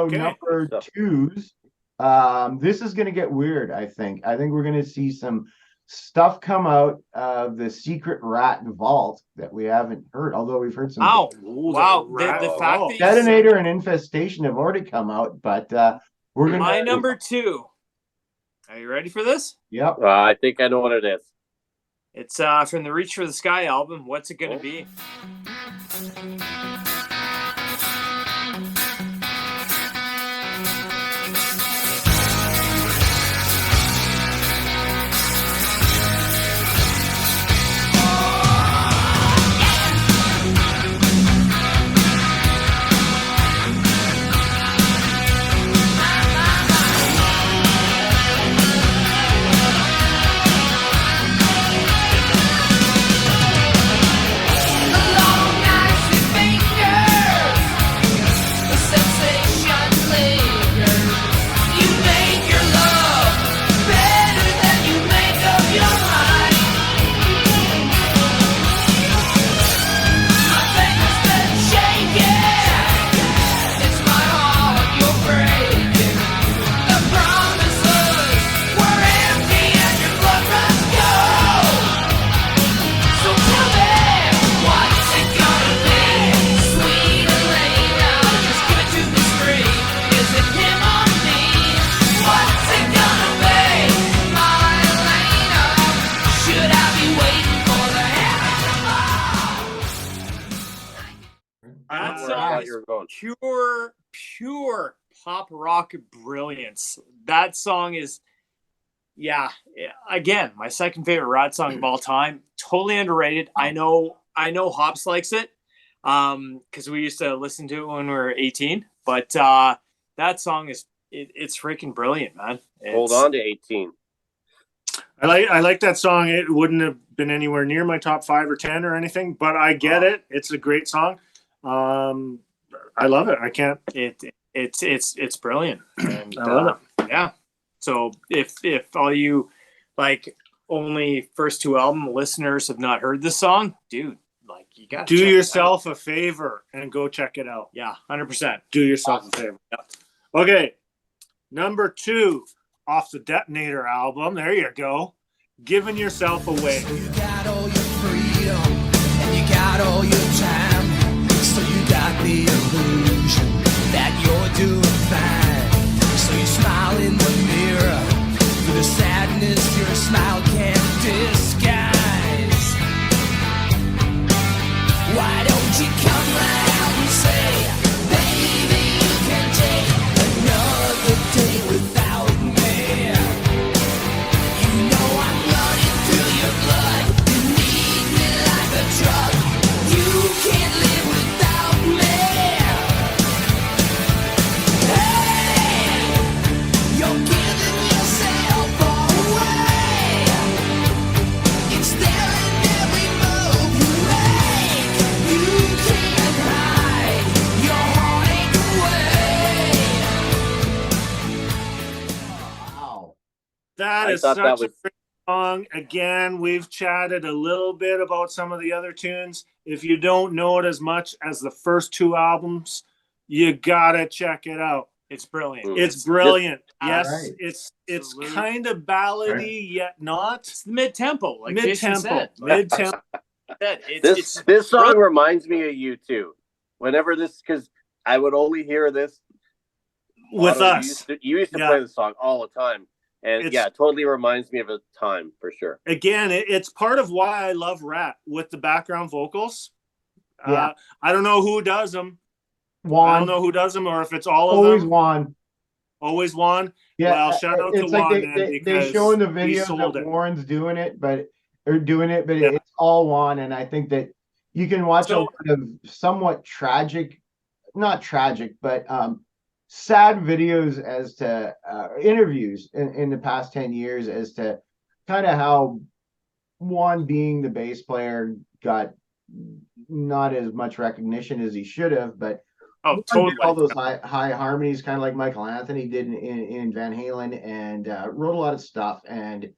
So Okay. number twos, this is going to get weird, I think. I think we're going to see some stuff come out of the secret Ratt vault that we haven't heard, although we've heard some. Wow. Ooh, Wow. the Ratt The fact vault. that you Detonator said and Infestation have already come out, but we're going to. my number two. Are you ready for this? Yep. I think I know what it is. It's from the Reach for the Sky album. What's it going to be? That song is pure pop rock brilliance. That song is, again, my second favorite Ratt song of all time. Totally underrated. I know Hops likes it because we used to listen to it when we were 18. But that song it's freaking brilliant, man. Hold on to 18. I like that song. It wouldn't have been anywhere near my top 5 or 10 or anything, but I get it. It's a great song. I love it. I can't. It's brilliant. And, I love it. Yeah. So if all you like only first two album listeners have not heard this song, dude, like you got do yourself a favor and go check it out. Yeah, 100%. Do yourself a favor. Yeah. Okay, number 2 off the Detonator album. There you go. Giving Yourself Away. So you got all your freedom and you got all your time. So you got the illusion that you're doing fine. So you smile in the mirror through the sadness your smile can't disguise. Why don't you come right out and say, baby, you can take another day without me. You know I'm running through your blood. You need me like a drug. You can't live without me. Hey, you're giving yourself away. It's there in every move you make. You can't hide your heartache away. Wow. That I is thought such that a was- great song. Again, we've chatted a little bit about some of the other tunes. If you don't know it as much as the first 2 albums, you gotta check it out. It's brilliant. It's brilliant. Yes, Right. it's Absolutely. kind of ballady yet not. It's mid tempo, like Jason Mid-tempo. said. Mid-tempo. This song reminds me of you too. Whenever because I would only hear this With Otto, us. You used to Yeah. play the song all the time, and It's- it totally reminds me of a time for sure. Again, it's part of why I love Ratt with the background vocals. Yeah. I don't know who does them. I Juan. don't know who does them or if it's all of Always them. Juan. Always Juan. Yeah, Well, shout out to it's like Juan, they, man, they because show in the he videos sold that it. Warren's doing it, but Yeah. it's all Juan, and I think that you can watch a So- lot of somewhat tragic, not tragic, but sad videos as to interviews in the past 10 years as to kind of how Juan, being the bass player, got not as much recognition as he should have, but Oh, Juan totally. did all those high harmonies, kind of like Michael Anthony did in Van Halen, and wrote a lot of stuff. And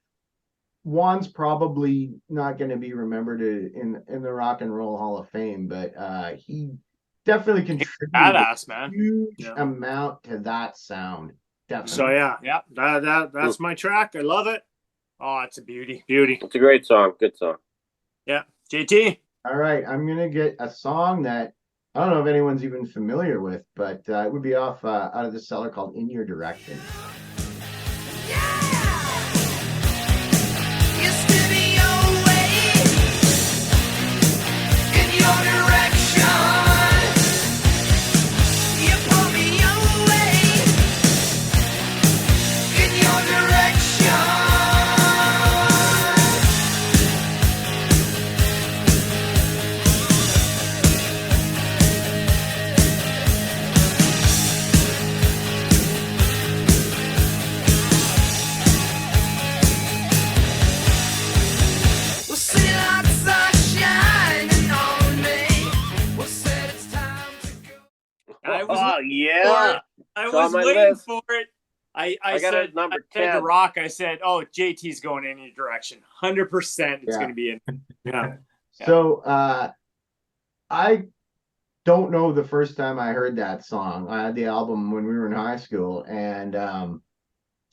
Juan's probably not going to be remembered in the Rock and Roll Hall of Fame, but he definitely contributed Badass, man. huge Yeah. amount to that sound. Definitely. So yeah, Yeah. that's my track. I love it. Oh, it's a beauty. Beauty. It's a great song. Good song. Yeah. JT. All right, I'm gonna get a song that I don't know if anyone's even familiar with, but it would be off out of the cellar called "In Your Direction." Used to be your way, in your direction. You pull me away, in your direction. Well, city lights are shining on me. Well, said it's time to go. I was Oh, yeah. I It's on was my waiting list. for it. I I got it at number I said to 10. Rock, I said, oh, JT's going in your direction. 100% it's Yeah. going to be in. Yeah. So I don't know the first time I heard that song. I had the album when we were in high school, and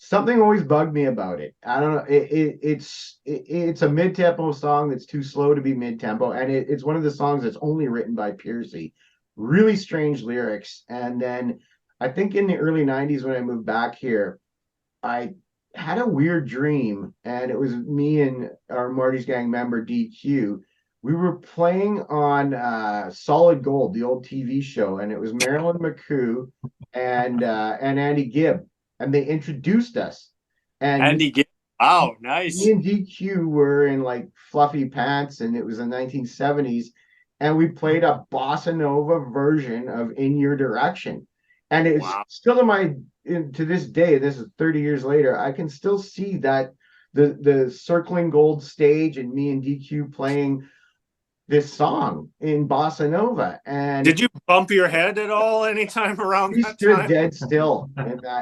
something always bugged me about it. I don't know. It's a mid-tempo song that's too slow to be mid-tempo, and it's one of the songs that's only written by Piercy. Really strange lyrics. And then I think in the early '90s when I moved back here, I had a weird dream, and it was me and our Marty's Gang member DQ. We were playing on Solid Gold, the old TV show, and it was Marilyn McCoo and Andy Gibb, and they introduced us. And Andy Gibb. Wow, me nice. and DQ were in like fluffy pants, and it was the 1970s, and we played a bossa nova version of "In Your Direction," and it's Wow. still to this day. This is 30 years later. I can still see that the circling gold stage and me and DQ playing this song in bossa nova, and Did you bump your head at all anytime around we that stood time? dead still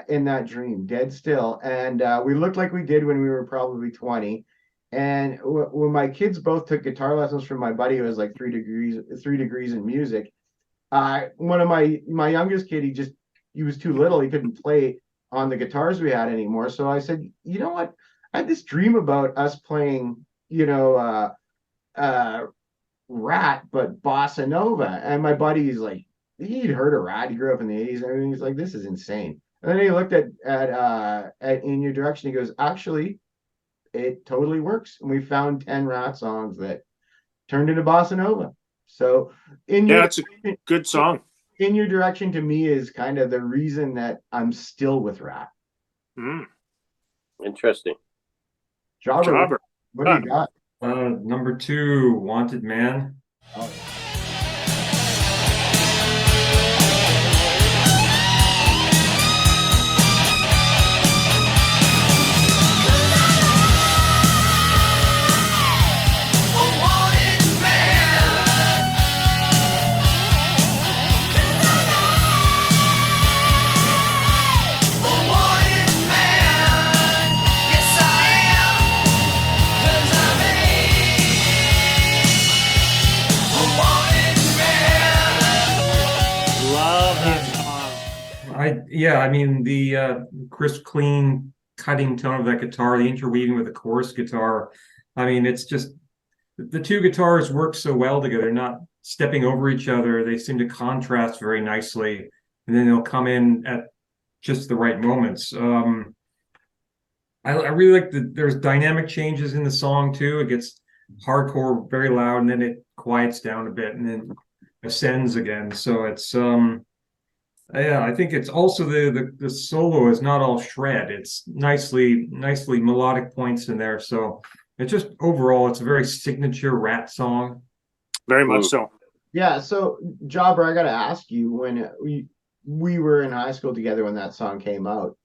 in that dream, dead still, and we looked like we did when we were probably 20. And when my kids both took guitar lessons from my buddy who was like 3 degrees in music, one of my youngest kid, he was too little, he couldn't play on the guitars we had anymore. So I said, you know what? I had this dream about us playing, Ratt, but bossa nova. And my buddy's like, he'd heard of Ratt. He grew up in the '80s and everything. He's like, this is insane. And then he looked at In Your Direction. He goes, actually, it totally works. And we found 10 Ratt songs that turned into bossa nova. So Yeah, it's a good song. In Your Direction to me is kind of the reason that I'm still with Ratt. Mm. Interesting. Jobber, what do you got? Number 2, Wanted Man. Oh, A wanted man. A wanted man. Yes, I am. 'Cause I'm a wanted man. Love that song. I mean the crisp, clean cutting tone of that guitar, the interweaving with the chorus guitar. I mean, it's just the two guitars work so well together, not stepping over each other. They seem to contrast very nicely, and then they'll come in at just the right moments. I really like there's dynamic changes in the song too. It gets hardcore, very loud, and then it quiets down a bit, and then ascends again. So it's yeah, I think it's also the solo is not all shred. It's nicely melodic points in there. So it's just overall, it's a very signature Ratt song. Very much so. yeah. So Jobber, I got to ask you, when we were in high school together when that song came out,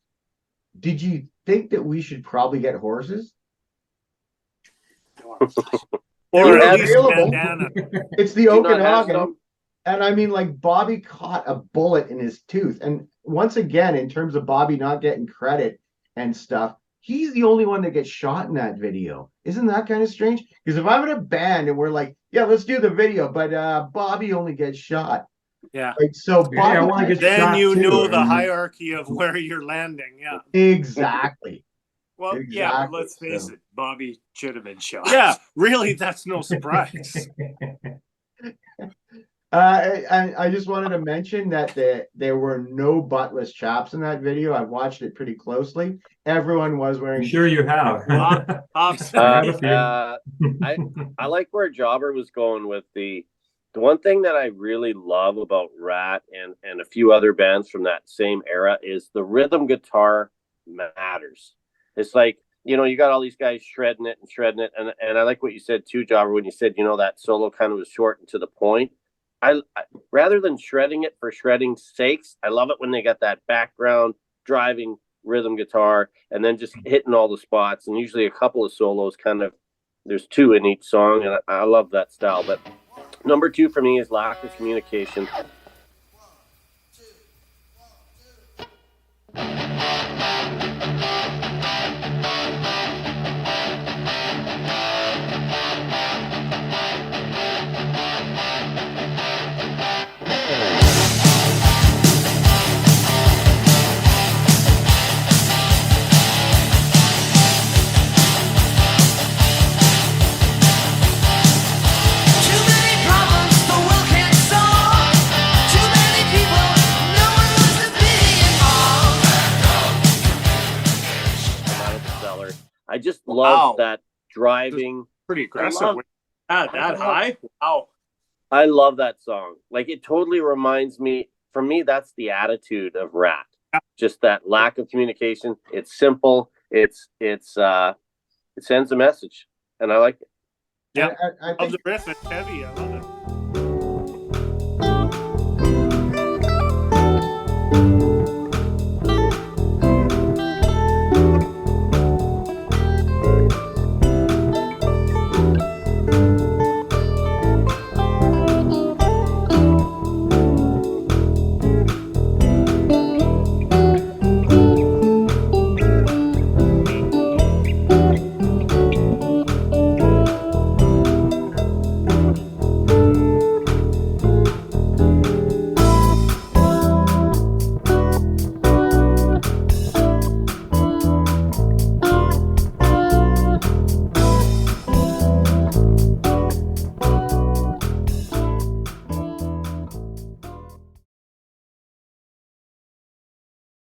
did you think that we should probably get horses? Or They're at least available. bandana. It's the Do you not have Okanagan. some? And I mean, like, Bobby caught a bullet in his tooth. And once again, in terms of Bobby not getting credit and stuff, he's the only one that gets shot in that video. Isn't that kind of strange? Because if I'm in a band and we're like, yeah, let's do the video, but Bobby only gets shot, Yeah. Right, so Yeah, I wanna get Then shot you too, know I the mean- hierarchy of where you're landing. Yeah. exactly. Well, yeah, but Exactly, let's face so. it, Bobby should have been shot. Yeah. Really, that's no surprise. I just wanted to mention that there were no buttless chaps in that video. I've watched it pretty closely. Everyone was I'm wearing. sure you have. Hobbs, I got a few. I like where Jobber was going with the one thing that I really love about Ratt and a few other bands from that same era is the rhythm guitar matters. It's like, you know, you got all these guys shredding it, and I like what you said too, Jobber, when you said, you know, that solo kind of was short and to the point. I rather than shredding it for shredding's sakes, I love it when they got that background driving rhythm guitar and then just hitting all the spots, and usually a couple of solos, kind of there's two in each song, and I love that style. But number two for me is lack of communication. Too many problems the world can't solve. Too many people, no one wants to be involved. Come out of the cellar. I just Wow. love that driving. pretty aggressive. love- with that high? Wow. I love that song. Like, it totally reminds me, for me, that's the attitude of Ratt. Just that lack of communication. It's simple. It sends a message, and I like it. Yeah. I Of think the riff, it's heavy. I love it.